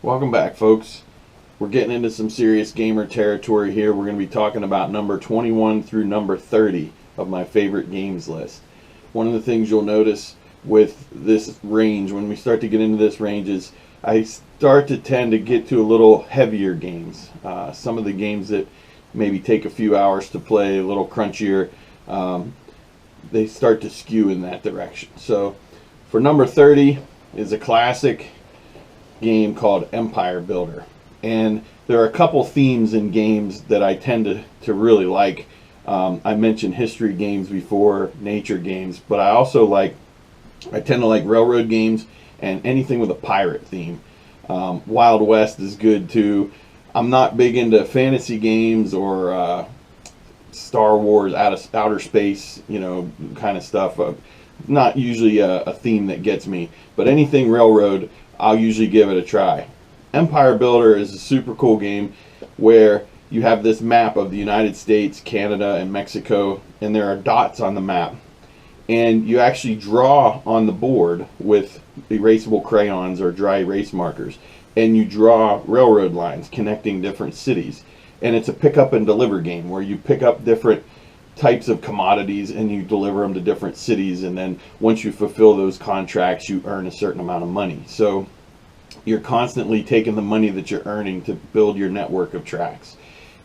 Welcome back, folks. We're getting into some serious gamer territory here. We're going to be talking about number 21 through number 30 of my favorite games list. One of the things you'll notice with this range, when we start to get into this range, is I start to tend to get to a little heavier games. Some of the games that maybe take a few hours to play, a little crunchier, they start to skew in that direction. So for number 30 is a classic game called Empire Builder. And there are a couple themes in games that I tend to really like. I mentioned history games before, nature games, but I tend to like railroad games and anything with a pirate theme. Wild West is good too. I'm not big into fantasy games or Star Wars, outer space, kind of stuff. Not usually a theme that gets me, but anything railroad, I'll usually give it a try. Empire Builder is a super cool game where you have this map of the United States, Canada, and Mexico, and there are dots on the map. And you actually draw on the board with erasable crayons or dry erase markers, and you draw railroad lines connecting different cities. And it's a pick up and deliver game where you pick up different types of commodities and you deliver them to different cities, and then once you fulfill those contracts you earn a certain amount of money. So you're constantly taking the money that you're earning to build your network of tracks,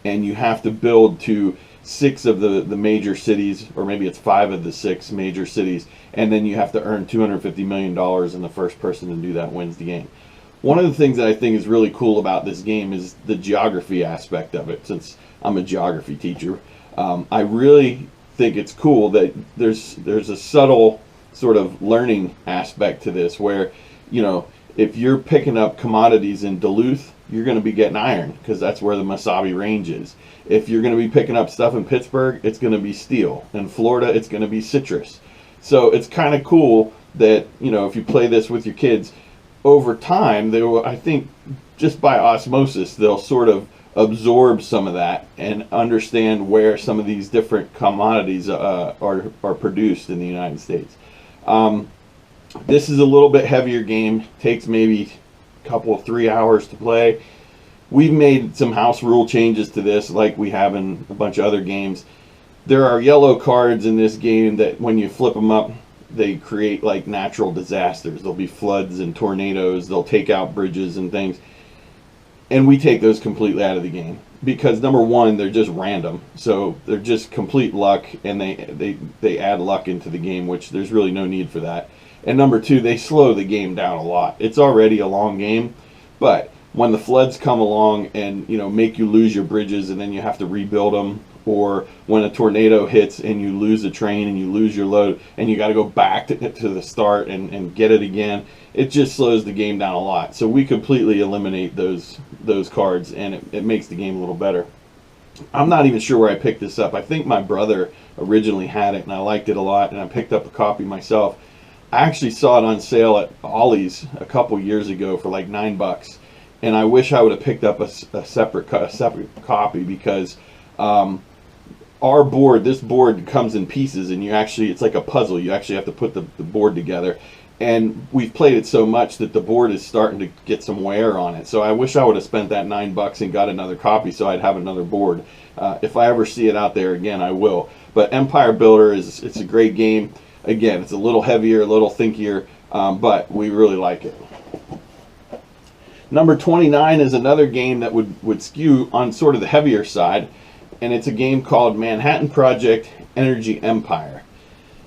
and you have to build to 6 of the major cities, or maybe it's 5 of the 6 major cities, and then you have to earn $250 million, and the first person to do that wins the game. One of the things that I think is really cool about this game is the geography aspect of it. Since I'm a geography teacher, I really think it's cool that there's a subtle sort of learning aspect to this where, if you're picking up commodities in Duluth, you're going to be getting iron because that's where the Mesabi Range is. If you're going to be picking up stuff in Pittsburgh, it's going to be steel. In Florida, it's going to be citrus. So it's kind of cool that, if you play this with your kids, over time, they will, I think, just by osmosis, they'll sort of absorb some of that and understand where some of these different commodities are produced in the United States. This is a little bit heavier game, takes maybe a couple of 3 hours to play. We've made some house rule changes to this like we have in a bunch of other games. There are yellow cards in this game that when you flip them up, they create like natural disasters. There'll be floods and tornadoes, they'll take out bridges and things. And we take those completely out of the game because, number one, they're just random, so they're just complete luck, and they add luck into the game, which there's really no need for that. And number two, they slow the game down a lot. It's already a long game, but when the floods come along and make you lose your bridges and then you have to rebuild them, or when a tornado hits and you lose a train and you lose your load and you got to go back to the start and get it again, it just slows the game down a lot. So we completely eliminate those cards, and it makes the game a little better. I'm not even sure where I picked this up. I think my brother originally had it and I liked it a lot, and I picked up a copy myself. I actually saw it on sale at Ollie's a couple years ago for like $9, and I wish I would have picked up a separate copy because this board comes in pieces, and it's like a puzzle. You actually have to put the board together, and we've played it so much that the board is starting to get some wear on it. So I wish I would have spent that $9 and got another copy so I'd have another board. If I ever see it out there again, I will. But Empire Builder it's a great game. Again, it's a little heavier, a little thinkier, but we really like it. Number 29 is another game that would skew on sort of the heavier side, and it's a game called Manhattan Project Energy Empire.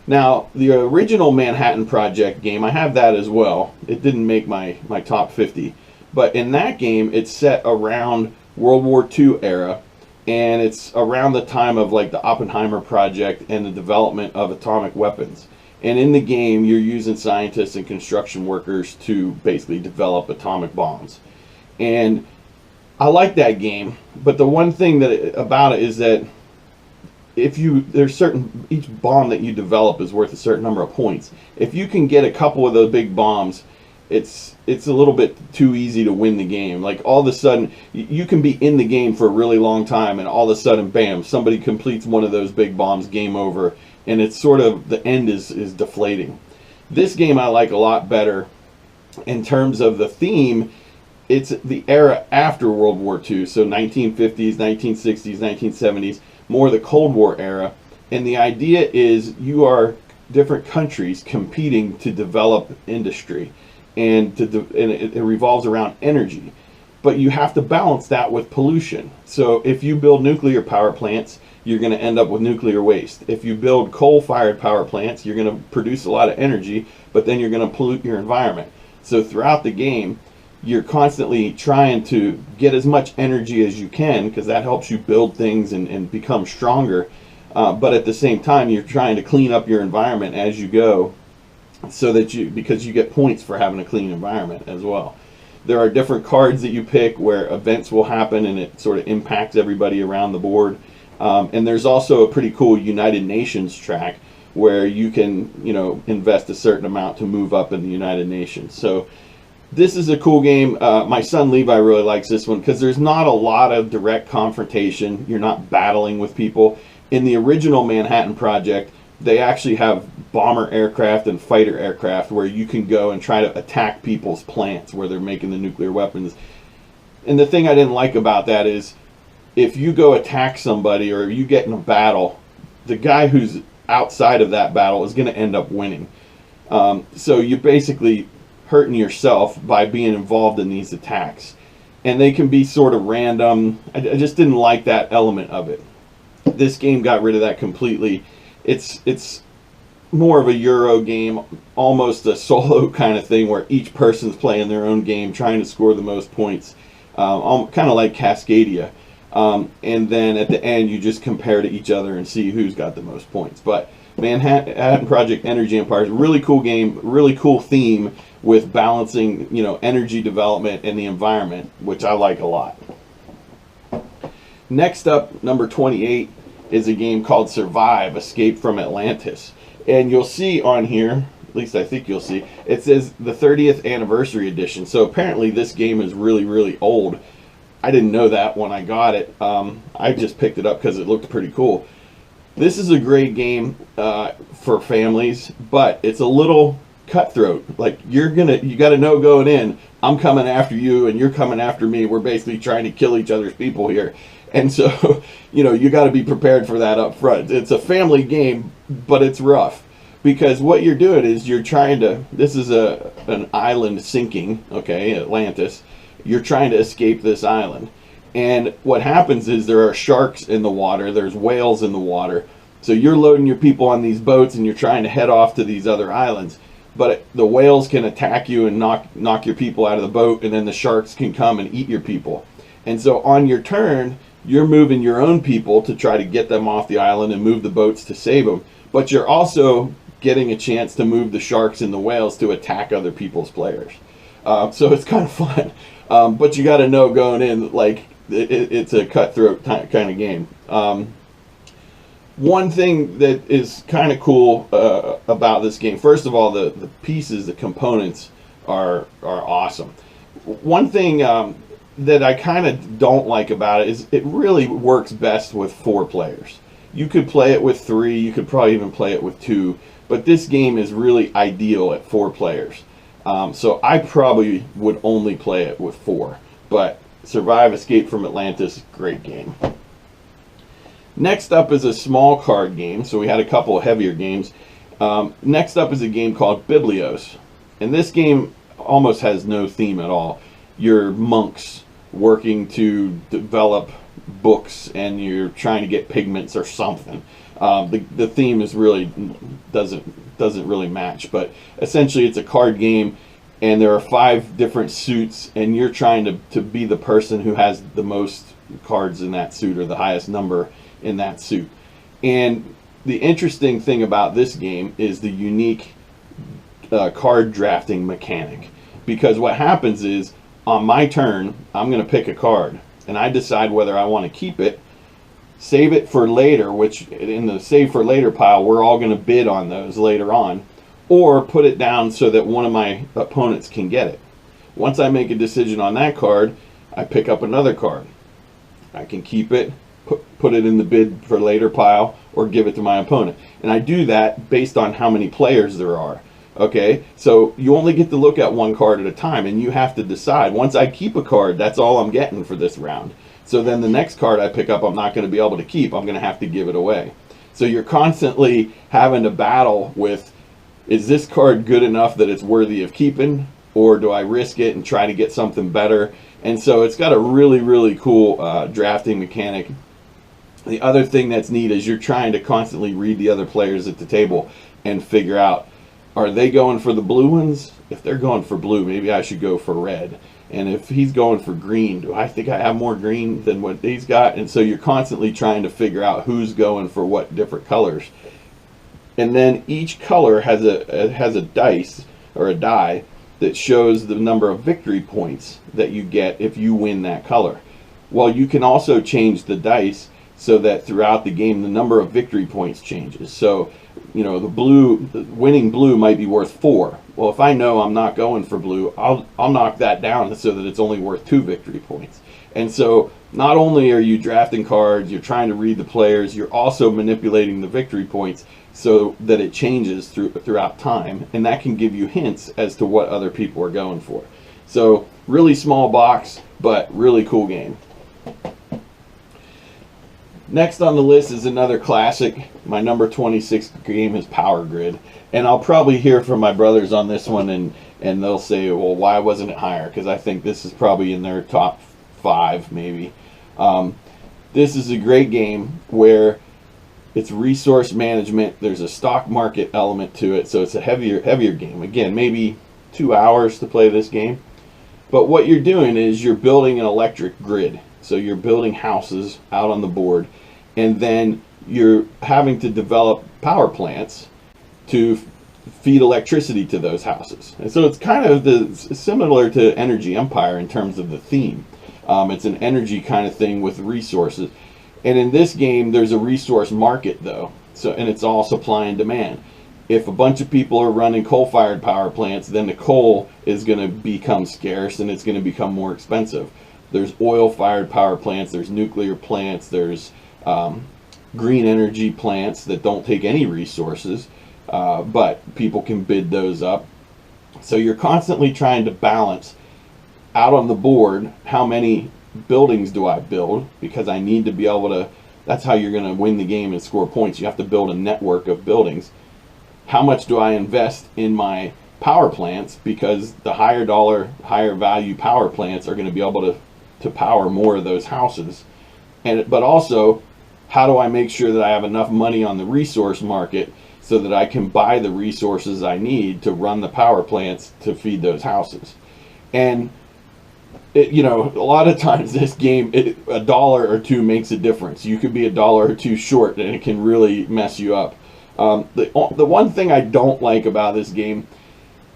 Now, the original Manhattan Project game, I have that as well. It didn't make my top 50, but in that game, it's set around World War II era, and it's around the time of like the Oppenheimer project and the development of atomic weapons. And in the game, you're using scientists and construction workers to basically develop atomic bombs. And I like that game, but the one thing about it is that each bomb that you develop is worth a certain number of points. If you can get a couple of those big bombs, it's a little bit too easy to win the game. Like all of a sudden, you can be in the game for a really long time, and all of a sudden, bam, somebody completes one of those big bombs, game over, and it's sort of, the end is deflating. This game I like a lot better in terms of the theme. It's the era after World War II, so 1950s, 1960s, 1970s, more the Cold War era. And the idea is you are different countries competing to develop industry, and it revolves around energy. But you have to balance that with pollution. So if you build nuclear power plants, you're going to end up with nuclear waste. If you build coal-fired power plants, you're going to produce a lot of energy, but then you're going to pollute your environment. So throughout the game, you're constantly trying to get as much energy as you can, because that helps you build things and become stronger. But at the same time, you're trying to clean up your environment as you go, so that because you get points for having a clean environment as well. There are different cards that you pick where events will happen, and it sort of impacts everybody around the board. And there's also a pretty cool United Nations track where you can, invest a certain amount to move up in the United Nations. So this is a cool game. My son Levi really likes this one because there's not a lot of direct confrontation. You're not battling with people. In the original Manhattan Project, they actually have bomber aircraft and fighter aircraft where you can go and try to attack people's plants where they're making the nuclear weapons. And the thing I didn't like about that is if you go attack somebody or you get in a battle, the guy who's outside of that battle is going to end up winning. So you're basically hurting yourself by being involved in these attacks. And they can be sort of random. I just didn't like that element of it. This game got rid of that completely. It's more of a Euro game, almost a solo kind of thing where each person's playing their own game, trying to score the most points, kind of like Cascadia. And then at the end, you just compare to each other and see who's got the most points. But Manhattan Project Energy Empire is a really cool game, really cool theme with balancing, energy development and the environment, which I like a lot. Next up, number 28, is a game called Survive, Escape from Atlantis. And you'll see on here, at least I think you'll see, it says the 30th anniversary edition. So apparently this game is really, really old. I didn't know that when I got it. I just picked it up because it looked pretty cool. This is a great game for families, but it's a little cutthroat. Like you got to know going in, I'm coming after you and you're coming after me. We're basically trying to kill each other's people here. And so, you got to be prepared for that up front. It's a family game, but it's rough because what you're doing is you're trying to, this is an island sinking, okay, Atlantis. You're trying to escape this island. And what happens is there are sharks in the water, there's whales in the water. So you're loading your people on these boats and you're trying to head off to these other islands. But the whales can attack you and knock your people out of the boat, and then the sharks can come and eat your people. And so on your turn, you're moving your own people to try to get them off the island and move the boats to save them. But you're also getting a chance to move the sharks and the whales to attack other people's players. So it's kind of fun. But you got to know going in, like, it's a cutthroat kind of game. One thing that is kind of cool about this game, first of all, the pieces, the components are awesome. One thing that I kind of don't like about it is it really works best with 4 players. You could play it with 3, you could probably even play it with 2, but this game is really ideal at 4 players. So I probably would only play it with 4, but Survive, Escape from Atlantis, great game. Next up is a small card game, so we had a couple of heavier games. Next up is a game called Biblios, and this game almost has no theme at all. You're monks working to develop books, and you're trying to get pigments or something. The theme is really doesn't really match, but essentially it's a card game, and there are 5 different suits, and you're trying to be the person who has the most cards in that suit or the highest number in that suit. And the interesting thing about this game is the unique card drafting mechanic, because what happens is on my turn I'm going to pick a card and I decide whether I want to keep it, save it for later, which in the save for later pile we're all going to bid on those later on, or put it down so that one of my opponents can get it. Once I make a decision on that card, I pick up another card. I can keep it, put it in the bid for later pile, or give it to my opponent. And I do that based on how many players there are. Okay, so you only get to look at one card at a time, and you have to decide. Once I keep a card, that's all I'm getting for this round. So then the next card I pick up, I'm not going to be able to keep. I'm going to have to give it away. So you're constantly having to battle with, is this card good enough that it's worthy of keeping, or do I risk it and try to get something better? And so it's got a really, really cool drafting mechanic. The other thing that's neat is you're trying to constantly read the other players at the table and figure out, are they going for the blue ones? If they're going for blue, maybe I should go for red. And if he's going for green, do I think I have more green than what he's got? And so you're constantly trying to figure out who's going for what different colors. And then each color has a dice or a die that shows the number of victory points that you get if you win that color. Well, you can also change the dice so that throughout the game the number of victory points changes. So, you know, winning blue might be worth 4. Well, if I know I'm not going for blue, I'll knock that down so that it's only worth 2 victory points. And so not only are you drafting cards, you're trying to read the players, you're also manipulating the victory points so that it changes throughout time, and that can give you hints as to what other people are going for. So really small box, but really cool game. Next on the list is another classic. My number 26 game is Power Grid. And I'll probably hear from my brothers on this one, and they'll say, well, why wasn't it higher? Because I think this is probably in their top 5, maybe. This is a great game where it's resource management. There's a stock market element to it, so it's a heavier game. Again, maybe 2 hours to play this game. But what you're doing is you're building an electric grid. So you're building houses out on the board, and then you're having to develop power plants to feed electricity to those houses. And so it's kind of similar to Energy Empire in terms of the theme. It's an energy kind of thing with resources. And in this game, there's a resource market, though. And it's all supply and demand. If a bunch of people are running coal-fired power plants, then the coal is going to become scarce and it's going to become more expensive. There's oil-fired power plants, there's nuclear plants, there's green energy plants that don't take any resources, but people can bid those up. So you're constantly trying to balance out on the board, how many buildings do I build, because I need to be able to, that's how you're going to win the game and score points. You have to build a network of buildings. How much do I invest in my power plants, because the higher dollar, higher value power plants are going to be able to power more of those houses. But also, how do I make sure that I have enough money on the resource market so that I can buy the resources I need to run the power plants to feed those houses? And you know, a lot of times this game, $1 or $2 makes a difference. You could be $1 or $2 short and it can really mess you up. The one thing I don't like about this game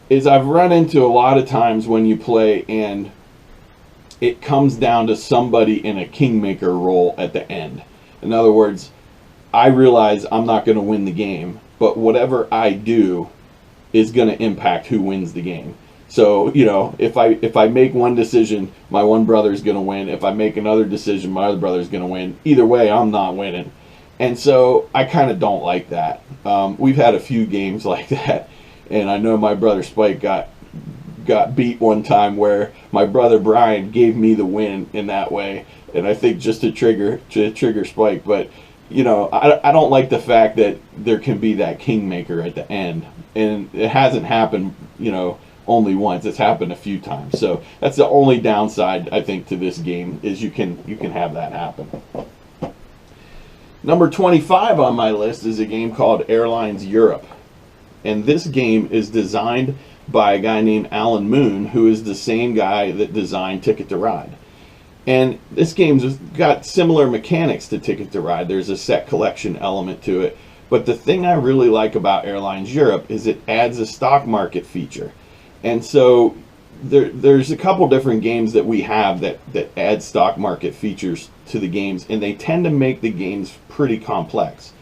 is I've run into a lot of times when you play and it comes down to somebody in a kingmaker role at the end. In other words, I realize I'm not going to win the game, but whatever I do is going to impact who wins the game. So, you know, if I make one decision, my one brother's going to win. If I make another decision, my other brother's going to win. Either way, I'm not winning. And so I kind of don't like that. We've had a few games like that, and I know my brother Spike got beat one time where my brother Brian gave me the win in that way, and I think just to trigger Spike. But you know, I don't like the fact that there can be that kingmaker at the end, and it hasn't happened, you know, only once. It's happened a few times. So that's the only downside I think to this game, is you can have that happen. Number 25 on my list is a game called Airlines Europe, and this game is designed by a guy named Alan Moon, who is the same guy that designed Ticket to Ride. And this game's got similar mechanics to Ticket to Ride. There's a set collection element to it, but the thing I really like about Airlines Europe is it adds a stock market feature. And so there's a couple different games that we have that add stock market features to the games, and they tend to make the games pretty complex.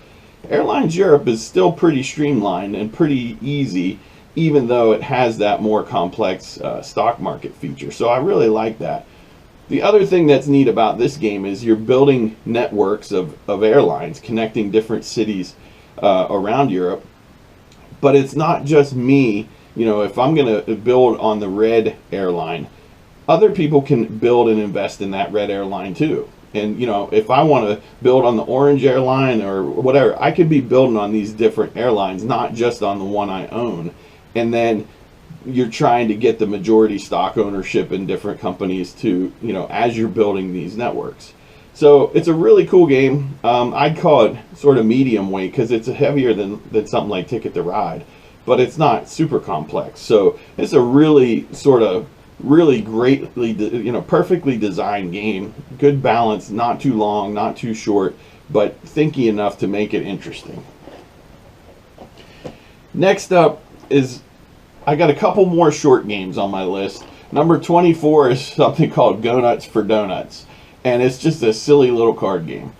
Airlines Europe is still pretty streamlined and pretty easy, even though it has that more complex stock market feature. So I really like that. The other thing that's neat about this game is you're building networks of airlines connecting different cities around Europe. But it's not just me. You know, if I'm going to build on the red airline, other people can build and invest in that red airline too. And, you know, if I want to build on the orange airline or whatever, I could be building on these different airlines, not just on the one I own. And then you're trying to get the majority stock ownership in different companies to, you know, as you're building these networks. So it's a really cool game. I'd call it sort of medium weight because it's heavier than something like Ticket to Ride, but it's not super complex. So it's a really sort of really greatly, you know, perfectly designed game. Good balance, not too long, not too short, but thinky enough to make it interesting. Next up is, I got a couple more short games on my list. Number 24 is something called Go Nuts for Donuts. And it's just a silly little card game.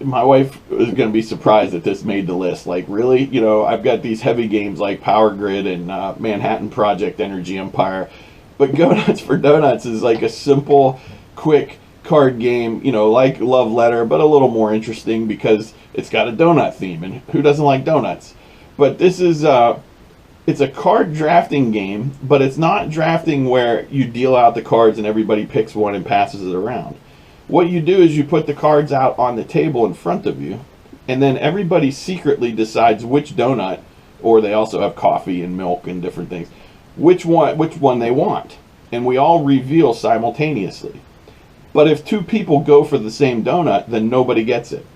My wife is going to be surprised that this made the list. Like, really? You know, I've got these heavy games like Power Grid and Manhattan Project, Energy Empire. But Go Nuts for Donuts is like a simple, quick card game, you know, like Love Letter, but a little more interesting because it's got a donut theme. And who doesn't like donuts? But this is... it's a card drafting game, but it's not drafting where you deal out the cards and everybody picks one and passes it around. What you do is you put the cards out on the table in front of you, and then everybody secretly decides which donut, or they also have coffee and milk and different things, which one they want. And we all reveal simultaneously. But if two people go for the same donut, then nobody gets it.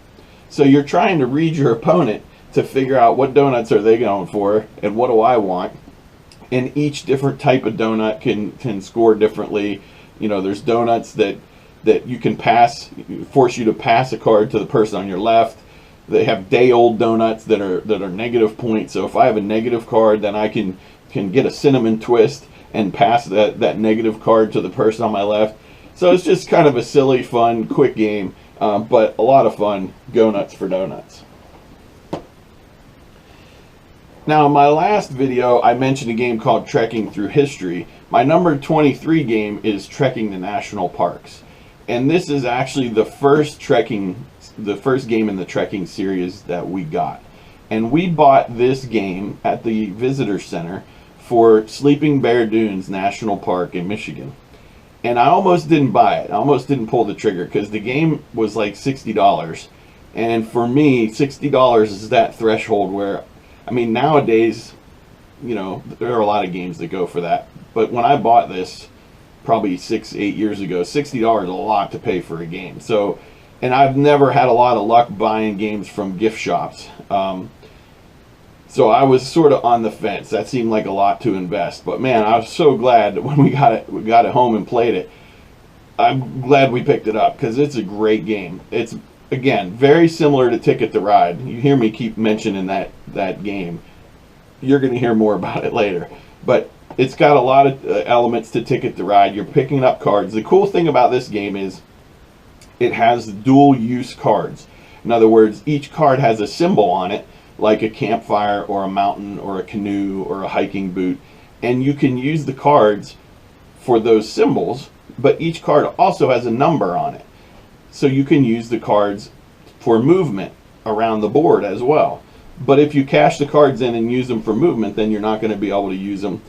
So you're trying to read your opponent to figure out what donuts are they going for and what do I want. And each different type of donut can score differently. You know, there's donuts that you can pass, force you to pass a card to the person on your left. They have day-old donuts that are negative points. So if I have a negative card, then I can get a cinnamon twist and pass that negative card to the person on my left. So it's just kind of a silly, fun, quick game, but a lot of fun. Go Nuts for Donuts. Now, in my last video, I mentioned a game called Trekking Through History. My number 23 game is Trekking the National Parks. And this is actually the first game in the Trekking series that we got. And we bought this game at the Visitor Center for Sleeping Bear Dunes National Park in Michigan. And I almost didn't buy it. I almost didn't pull the trigger because the game was like $60. And for me, $60 is that threshold where, I mean, nowadays, you know, there are a lot of games that go for that. But when I bought this, probably 6-8 years ago, $60 is a lot to pay for a game. So, and I've never had a lot of luck buying games from gift shops. So I was sort of on the fence. That seemed like a lot to invest. But man, I was so glad that when we got it home and played it. I'm glad we picked it up because it's a great game. It's, again, very similar to Ticket to Ride. You hear me keep mentioning that game. You're going to hear more about it later. But it's got a lot of elements to Ticket to Ride. You're picking up cards. The cool thing about this game is it has dual use cards. In other words, each card has a symbol on it, like a campfire or a mountain or a canoe or a hiking boot. And you can use the cards for those symbols, but each card also has a number on it. So you can use the cards for movement around the board as well. But if you cash the cards in and use them for movement, then you're not going to be able to use them,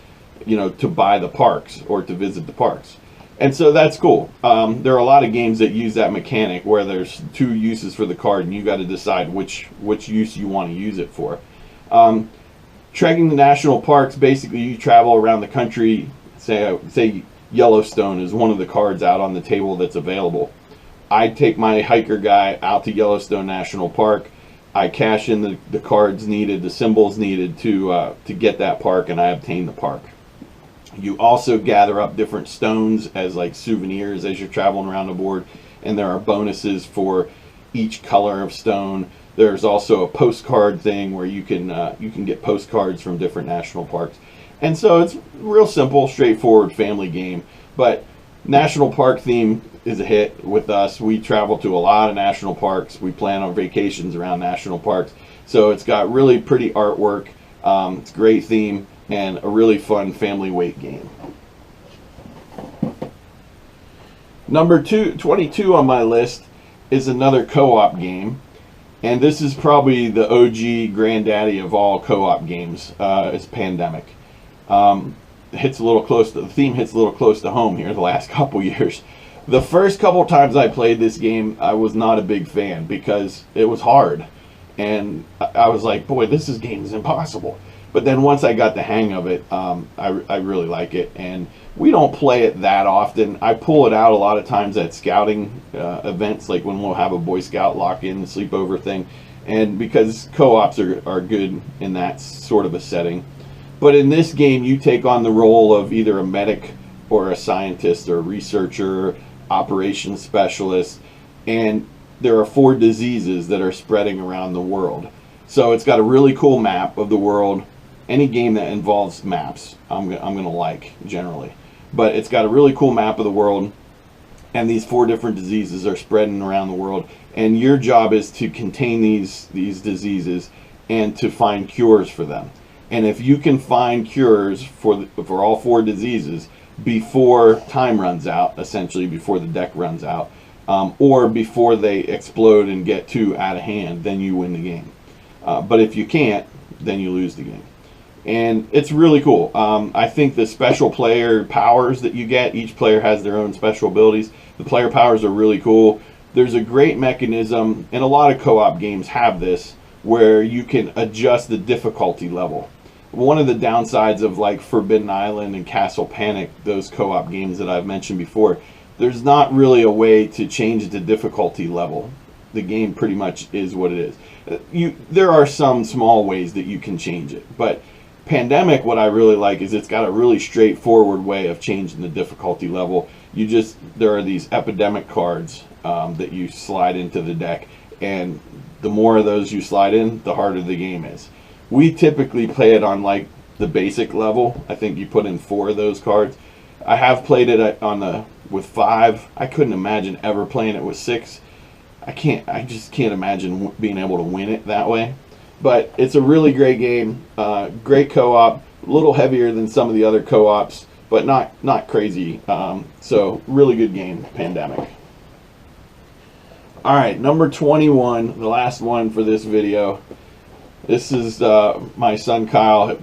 you know, to buy the parks or to visit the parks. And so that's cool. There are a lot of games that use that mechanic where there's two uses for the card and you got to decide which use you want to use it for. Trekking the national parks, basically you travel around the country. Say Yellowstone is one of the cards out on the table that's available. I take my hiker guy out to Yellowstone National Park. I cash in the cards needed, the symbols needed to get that park, and I obtain the park. You also gather up different stones as like souvenirs as you're traveling around the board, and there are bonuses for each color of stone. There's also a postcard thing where you can get postcards from different national parks. And so it's real simple, straightforward family game. But national park theme is a hit with us. We travel to a lot of national parks. We plan on vacations around national parks. So it's got really pretty artwork. It's a great theme and a really fun family weight game. Number 22 on my list is another co-op game. And this is probably the OG granddaddy of all co-op games. It's Pandemic. Hits a little close to, the theme hits a little close to home here the last couple years. The first couple times I played this game, I was not a big fan because it was hard. And I was like, boy, this game is impossible. But then once I got the hang of it, I really like it. And we don't play it that often. I pull it out a lot of times at scouting events, like when we'll have a Boy Scout lock-in sleepover thing. And because co-ops are good in that sort of a setting. But in this game, you take on the role of either a medic or a scientist or a researcher, operations specialist, and there are 4 diseases that are spreading around the world. So it's got a really cool map of the world. Any game that involves maps, I'm gonna like generally. But it's got a really cool map of the world, and these 4 different diseases are spreading around the world. And your job is to contain these diseases and to find cures for them. And if you can find cures for all 4 diseases before time runs out, essentially before the deck runs out, or before they explode and get too out of hand, then you win the game. But if you can't, then you lose the game. And it's really cool. I think the special player powers that you get, each player has their own special abilities. The player powers are really cool. There's a great mechanism, and a lot of co-op games have this, where you can adjust the difficulty level. One of the downsides of like Forbidden Island and Castle Panic, those co-op games that I've mentioned before, there's not really a way to change the difficulty level. The game pretty much is what it is. There are some small ways that you can change it, but Pandemic, what I really like is it's got a really straightforward way of changing the difficulty level. There are these epidemic cards that you slide into the deck, and the more of those you slide in, the harder the game is. We typically play it on like the basic level. I think you put in 4 of those cards. I have played it with 5. I couldn't imagine ever playing it with 6. I just can't imagine being able to win it that way. But it's a really great game, great co-op, a little heavier than some of the other co-ops, but not crazy. So really good game, Pandemic. All right, number 21, the last one for this video. This is my son Kyle,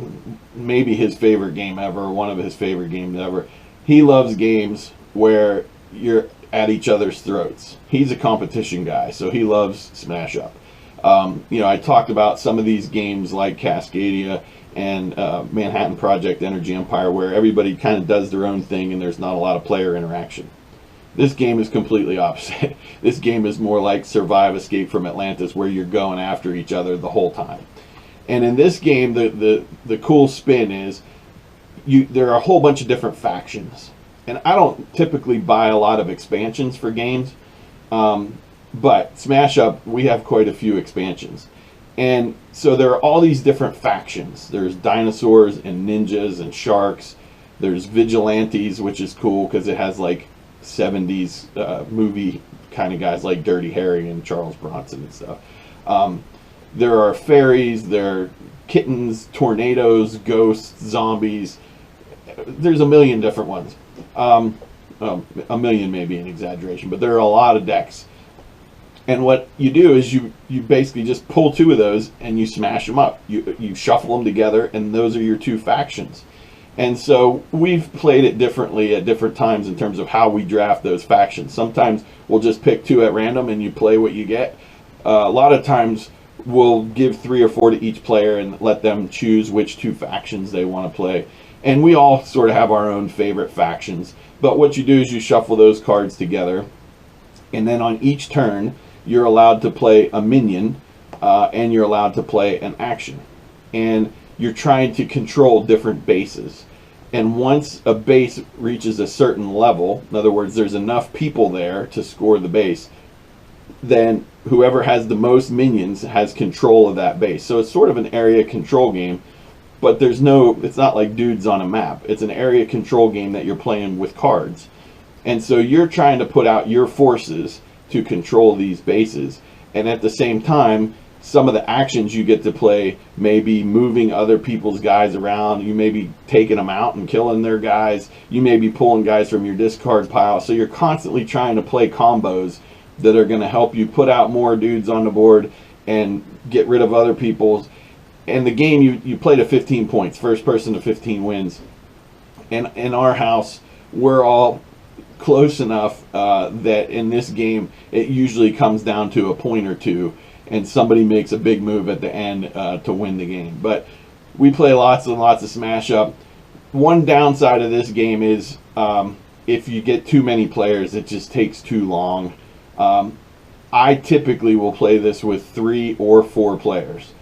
maybe his favorite game ever, one of his favorite games ever. He loves games where you're at each other's throats. He's a competition guy, so he loves Smash Up. I talked about some of these games like Cascadia and Manhattan Project, Energy Empire, where everybody kind of does their own thing and there's not a lot of player interaction. This game is completely opposite. This game is more like Survive Escape from Atlantis, where you're going after each other the whole time. And in this game, the cool spin is there are a whole bunch of different factions. And I don't typically buy a lot of expansions for games, but Smash Up, we have quite a few expansions. And so there are all these different factions. There's dinosaurs and ninjas and sharks. There's vigilantes, which is cool because it has like 70s movie kind of guys like Dirty Harry and Charles Bronson and stuff. There are fairies, there are kittens, tornadoes, ghosts, zombies. There's a million different ones. A million may be an exaggeration, but there are a lot of decks. And what you do is you basically just pull 2 of those and you smash them up. You shuffle them together, and those are your 2 factions. And so we've played it differently at different times in terms of how we draft those factions. Sometimes we'll just pick 2 at random and you play what you get. A lot of times we'll give 3 or 4 to each player and let them choose which 2 factions they want to play. And we all sort of have our own favorite factions. But what you do is you shuffle those cards together, and then on each turn you're allowed to play a minion, and you're allowed to play an action. And you're trying to control different bases. And once a base reaches a certain level, in other words, there's enough people there to score the base, then whoever has the most minions has control of that base. So it's sort of an area control game, but it's not like dudes on a map. It's an area control game that you're playing with cards. And so you're trying to put out your forces to control these bases. And at the same time, some of the actions you get to play may be moving other people's guys around. You may be taking them out and killing their guys. You may be pulling guys from your discard pile. So you're constantly trying to play combos that are going to help you put out more dudes on the board and get rid of other people's. And the game, you play to 15 points. First person to 15 wins. And in our house, we're all close enough that in this game, it usually comes down to a point or two, and somebody makes a big move at the end to win the game. But we play lots and lots of smash up. One downside of this game is if you get too many players, it just takes too long. I typically will play this with 3 or 4 players.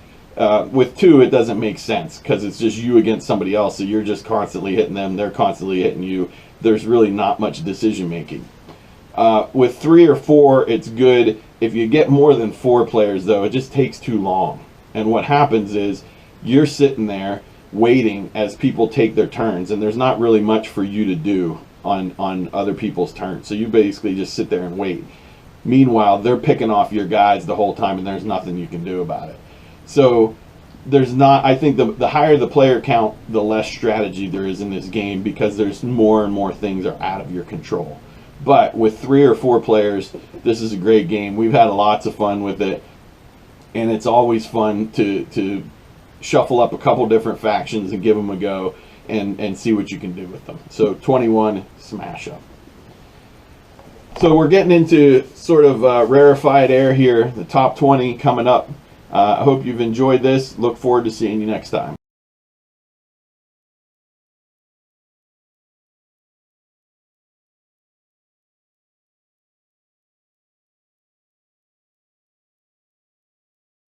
With 2, it doesn't make sense because it's just you against somebody else, so you're just constantly hitting them, they're constantly hitting you. There's really not much decision making. With 3 or 4, it's good. If you get more than 4 players, though, it just takes too long. And what happens is you're sitting there waiting as people take their turns, and there's not really much for you to do on other people's turns. So you basically just sit there and wait. Meanwhile, they're picking off your guys the whole time, and there's nothing you can do about it. So there's not, I think the higher the player count, the less strategy there is in this game, because there's more and more things are out of your control. But with 3 or 4 players, this is a great game. We've had lots of fun with it, and it's always fun to shuffle up a couple different factions and give them a go and see what you can do with them. So 21 smash up. So we're getting into sort of rarefied air here, the top 20 coming up. I hope you've enjoyed this. Look forward to seeing you next time.